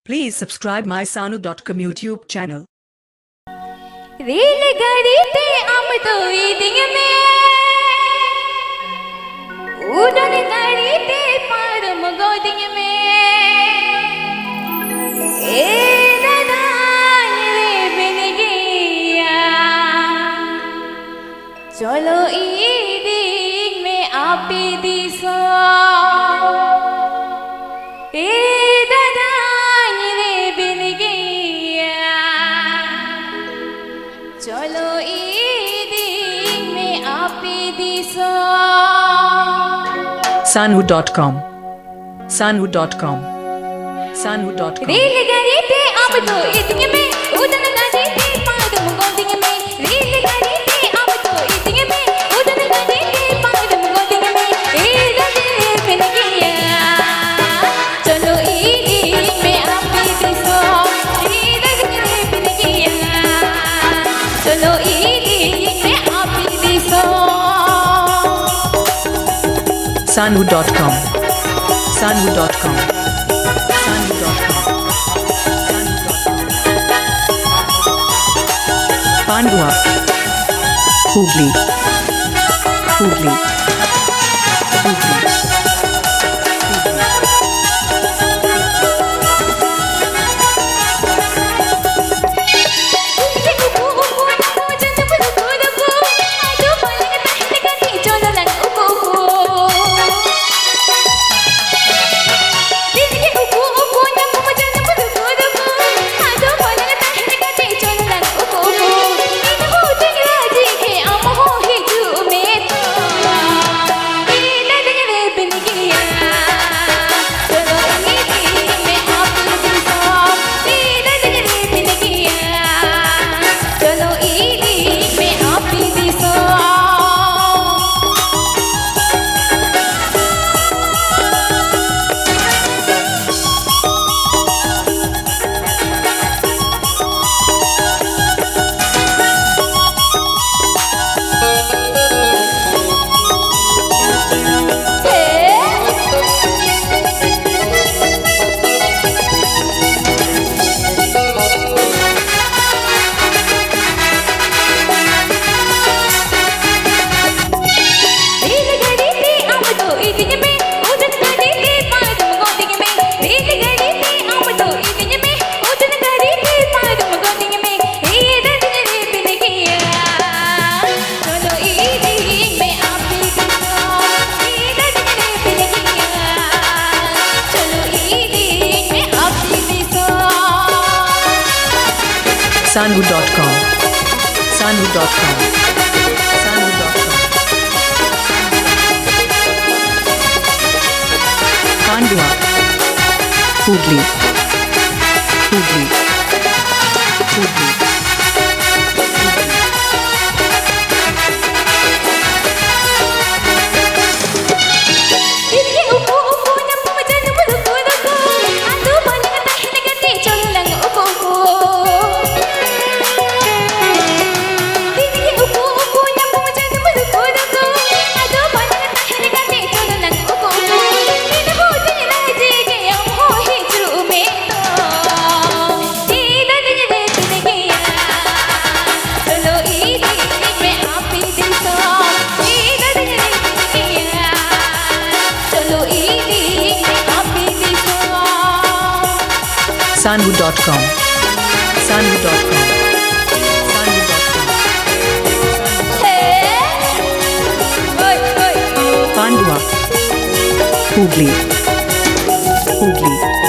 Please subscribe my Sanu.com YouTube channel. रेलगाड़ी ते हम तो ईदिंग में उड़न गाड़ी ते पारम गोदिंग में ए दादा रे बिन गया चलो ईदिंग में आपे दिसो ए दादा रे बिन गया चलो ईदी में आपे दिसो Sanu.com Sanu.com Sanu.com रेलगाड़ी ते हम तो ईदी में उड़न गाड़ी ते पारम गोदिंग में रेलगाड़ी ते हम तो ईदी में उड़न गाड़ी ते पारम गोदिंग में ए दादा बिन गया चलो ईदी में आपे दिसो ए दादा बिन गया चलो ईदी में आपे दिसो Sanu.com Sanu.com Sanu.com Pandua Hooghly Hooghly Hooghly Sanu.com Sanu.com Sanu.com Pandua Hooghly Hooghly Hooghly Sanu.com Sanu.com Sanu.com Pandua Hooghly Hooghly